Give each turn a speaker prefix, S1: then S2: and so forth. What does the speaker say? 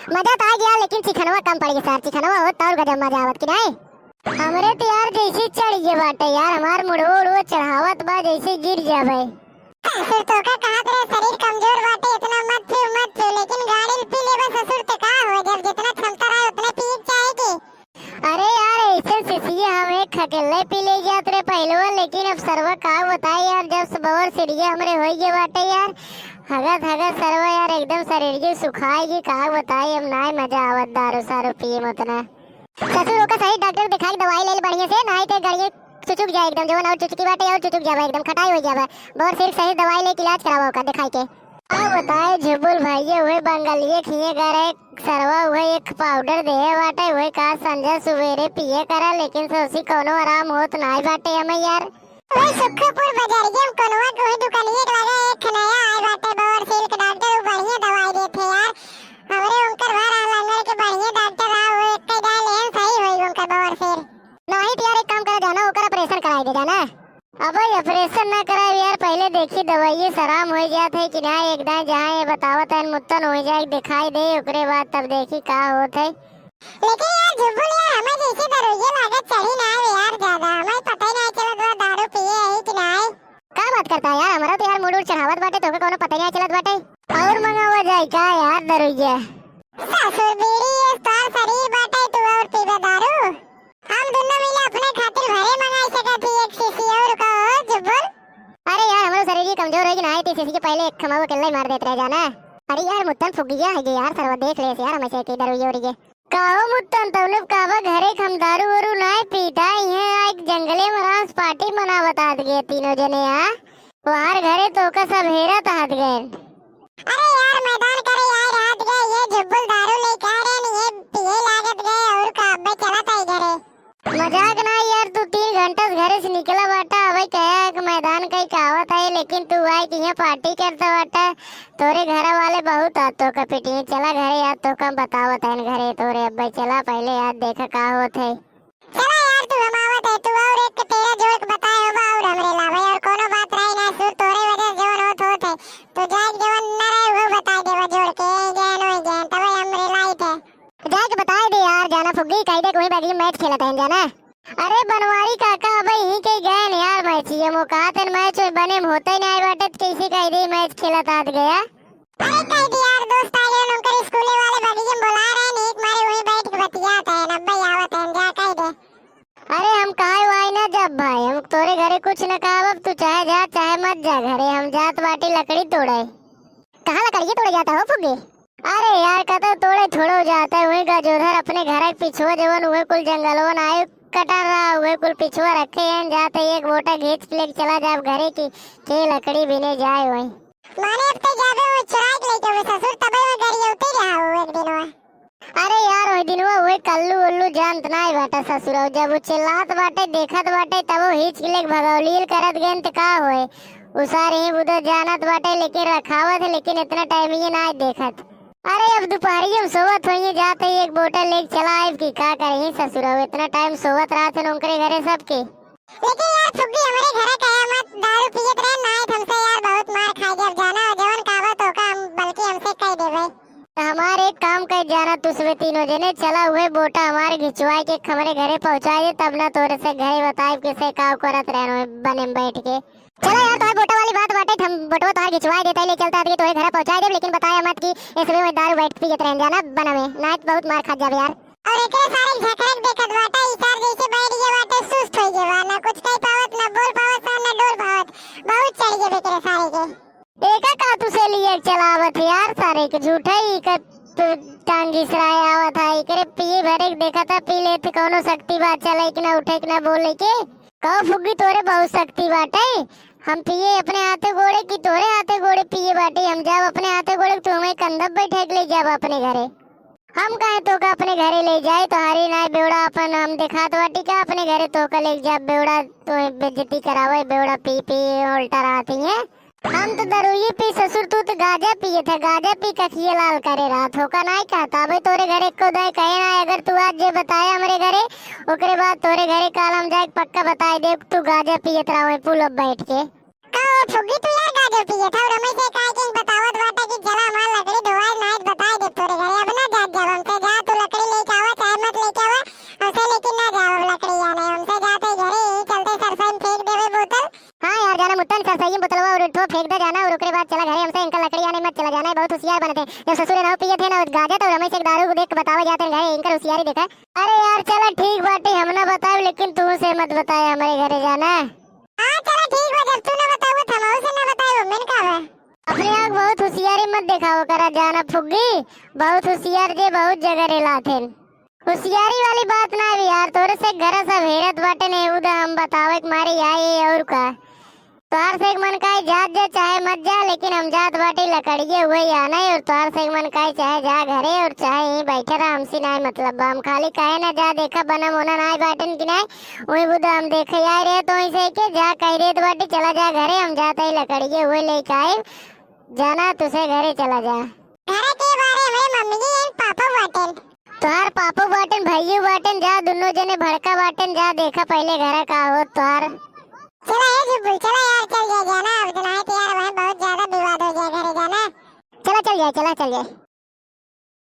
S1: मजा तो आ गया लेकिन चिकनवा कम पड़ गई सर। चिकनवा हो तो और गजब मजा आवत कि नहीं। हमरे तो यार जैसे चढ़ गए बाटे यार, हमार मुड़ो चढ़ावत बा जैसे गिर जावे।
S2: ससुर तो का कहा तेरा शरीर कमजोर बाटे, इतना मत पियो लेकिन गाड़ी पी ले बस। ससुर तो का हो जब जितना क्षमता रहे उतने पी जाएगी।
S1: अरे यार ऐसे सिसिए हम एक खकेले पी ले जात रे पहलवा, लेकिन अब सरवा का बताए यार, जब से बवर सिरिया हमरे होई गए बाटे यार, हगत सरवा यार एकदम शरीर की सुखाएगी। का बताए अब ना मजा आवत दारू सारू पिए मत ना। ससुर का सही डॉक्टर दिखाई दवाई ले बढ़िया से, नहीं तो गड़िए चुचुक जाए एकदम, जो ना चुचकी बाटे और चुचुक जावे एकदम, खटाई हो जावे। बहुत सिर्फ सही दवाई ले इलाज करावा का दिखाई के। अब बताए झुबुल भाई हुए बंगालिए खिए करे सरवा हुए एक पाउडर दे बाटे हुए का संजय सुबेरे पिए करा, लेकिन सोसी कोनो आराम होत नहीं बाटे हमें यार।
S2: ओए सुखपुर बाजारिया में कोनवा कोई दुकानिए लगा एक नया आए बाटे बवर सिल्क डॉक्टर बढ़िया दवाई देथे यार। हमरे उनकर घर आलंगर के बढ़िया डॉक्टर आ वो एक कई डाल लेन सही होई उनका बवर सिर।
S1: नहीं तो यार एक काम करा जाना, ओकर ऑपरेशन कराई दे जाना। अब ऑपरेशन ना कराए यार, पहले देखी दवाई सराम हो जात है कि ना, एकदम जहाँ ये बतावत है मुत्तन हो जाए दिखाई दे, ओकरे बाद तब देखी का होत है।
S2: लेकिन यार जुबुल यार हमें जैसे दरोइया लागत चढ़ी ना है यार ज्यादा, हमें पता ही नहीं चलत बा दारू पिए है कि ना है।
S1: का बात करता है यार, हमारा तो यार मूड चढ़ावत बाटे, तोके कोनो पता नहीं चलत बाटे। और मंगावा जाए का यार दरोइया।
S2: ससुर बीड़ी स्टार शरीर बाटे तू और पीबे दारू। हम दोनों मिले अपने खातिर भरे मंगाई सकत ही एक शीशी और का जुबुल।
S1: अरे यार हमारा शरीर कमजोर है कि ना, तीसरी के पहले एक खमावा केले मार देते रह जाना। अरे यार मुत्तन फुक गया है यार, सरवा देख ले यार हमें से की दरोइया और ये काहो मुत्तन तौले कावा घरे खम दारू वरू नहीं पीता, ये एक जंगले में रास पार्टी मनावत आत गए तीनों जने। हां बाहर घरे तो का सब हेरा तात गए।
S2: अरे यार मैदान करे यार रात गए ये जुबुल दारू ले कह रहे नहीं ये पिए लागत गए और का अब्बे चला था घरे।
S1: मजाक ना यार, तू 3 घंटे घरे से निकला बाटा, अबे कहे कि मैदान कहीं कहावत है, लेकिन तू आए कि यहाँ पार्टी करता बाटा। तोरे घर वाले बहुत आतो का पिटिए, चला घरे यार तो कम बतावत है घरे तोरे अब्बे, चला पहले यार देखा का होत है।
S2: चला यार तू हमावत है, तू और एक तेरा जोड़ बताए होगा और हमरे लावे और कोनो बात रही ना सुर तोरे वजह जवन होत है। तो जाग जवन न रहे वो बता देवा जोड़ के ज्ञान हो ज्ञान तब हमरे लाइट है।
S1: जाके बताए दे यार, जाना फुग्गी कही दे कोई बाकी मैच खेलता है जाना। अरे बनवारी काका अब यहीं के गए न यार मैच, ये मौका तेन मैच बने में होता ही नहीं बाटे, कैसे कही दे मैच खेलता आत गया।
S2: अरे कह दी यार दोस्त आ गए उनकर स्कूले वाले बगीचे में बुला रहे हैं, एक मारे वहीं बैठ के बतियात है नब्बे आवत है जा कह दे।
S1: अरे हम कहे वाई ना जब भाई, हम तोरे घरे कुछ न कहा, अब तू चाहे जा चाहे मत जा घरे, हम जात बाटी लकड़ी तोड़े। कहाँ लकड़ी तोड़े जाता हो फुग्गी? अरे यार कतो तोड़े थोड़ो जाता है, वही गजोधर अपने घर के पिछुआ जवन हुए कुल जंगलों आए कटा रहा हुए कुल पिछुआ रखे हैं, जाते एक बोटा घींच ले चला जा घरे की के लकड़ी बिने जाए वही।
S2: माने अब तो जावे वो चुराई के लेके वो ससुर तबे में गरिया उतर रहा वो एक दिन में।
S1: अरे यार वही दिन वो कल्लू उल्लू जानत नहीं बाटा ससुर, जब वो चिल्लात बाटे देखत बाटे तब वो हिच के लेके भगौलील करत गए तो का होए, उसारे ही उधर जानत बाटे लेकिन रखावत है, लेकिन इतना टाइम ये ना देखत। अरे अब दोपहरी हम सोवत होइए जाते एक बोतल लेके चला आए की का करे ससुर, इतना टाइम सोवत रात है उनके घरे सबके।
S2: लेकिन यार फुग्गी हमारे घर का मत दारू पियत रहे ना हमसे यार बहुत मार खाई जब जाना जवन कावत होगा हम बल्कि हमसे कह देवे।
S1: हमारे एक काम कर जाना तू सुबह तीनों जने चला हुए बोटा हमारे घिचवाई के हमारे घरे पहुंचा दे, तब ना तोरे से घरे बताए किसे का करत रहनो बने में बैठ के। चलो यार तो बोटा वाली बात बाटे, हम बोटवा तो घिचवाई देता ले चलता है तो घर पहुंचा दे, लेकिन बताया मत कि इसमें मैं दारू बैठ पियत रह जाना बना में ना बहुत मार खा जावे यार।
S2: और एकरे सारे झकड़क देखत बाटा इसार जैसे बैठ गए बाटे सुस्त हो गए ना कुछ कह पावत ना बोल पावत ना डोल पावत, बहुत चढ़ गए एकरे सारे के।
S1: एका का तू से लिए चलावत यार सारे के झूठा ही का टांगी सराय आवत है, एकरे पिए भरे देखा था पी ले तो कोनो शक्ति बात चले कि ना उठे कि ना बोले के। कहो फुग्गी तोरे बहुत शक्ति बाटे, हम पिए अपने हाथे गोड़े की तोरे हाथे गोड़े पिए बाटे, हम जब अपने हाथे गोड़े तू हमें कंधप बैठे ले जाब अपने घरे, हम कहे तो का अपने घरे ले जाए तो हरी ना बेवड़ा अपन हम दिखा तो वाटी का अपने घरे तो का ले जा बेवड़ा तो बेइज्जती करावे बेवड़ा पी पी उल्टा रहती है। हम तो दरुई पी ससुर तू तो गाजा पिए थे, गाजा पी कखिए लाल करे रात होका नहीं कहता भाई तोरे घरे को दे कहे ना, अगर तू आज जे बताया हमारे घरे ओकरे बाद तोरे घरे काल हम जाए पक्का बताए दे तू गाजा पियत रहो पुल बैठ के।
S2: कहो फुग्गी तू यार गाजर पिए था और हमें से काहे के बतावत बाटा कि चला हमार लकड़ी धोवाए नाइट बताए दे तोरे घरे अब ना जा
S1: ओकरे बाद चला घरे हमसे इनका लकड़ी आने मत चला जाना है, बहुत होशियार बने थे। जब ससुर ना पिए थे ना गाजा तो रमेश एक दारू को देख के बतावे जाते घरे इनका होशियारी देखा। अरे यार चला ठीक बाटे हम ना बताए लेकिन तू से मत बताए हमारे घरे जाना।
S2: हां चलो ठीक बा, जब तू ना बताओ थमाओ से ना बताओ मैंने कहा
S1: अपने आप बहुत होशियारी मत दिखाओ करा जाना फुग्गी, बहुत होशियार जे बहुत जगह रेलाथे। होशियारी वाली बात ना भी यार, तोरे से घर सब हेरत बाटे ने उदा हम बतावे के मारे आए और का तोहार से मन का जात जा चाहे मत जा, लेकिन हम जात बाटे लकड़िए हुए आना है। और तोहार से मन का चाहे जा घरे और चाहे यहीं बैठे रहा, हमसे ना मतलब हम खाली कहे ना जा देखा बना मोना ना बाटन की ना वही बुदा हम देखे आए रहे तो ऐसे के जा कह रहे तो बाटे चला जा घरे, हम जाते ही लकड़िए हुए लेके आए जाना तुझे घरे चला जा।
S2: घरे के बारे में मम्मी जी एंड पापा बाटन
S1: तोहार पापो बाटन भाइयों बाटन जा दोनों जने भड़का बाटन जा देखा पहले घर का हो तोहार।
S2: चला है जुबुल चला यार चल जाना अब, जना है यार वहाँ बहुत ज्यादा विवाद हो गया घरे जाना।
S1: चला चल जाए चला चल जाए।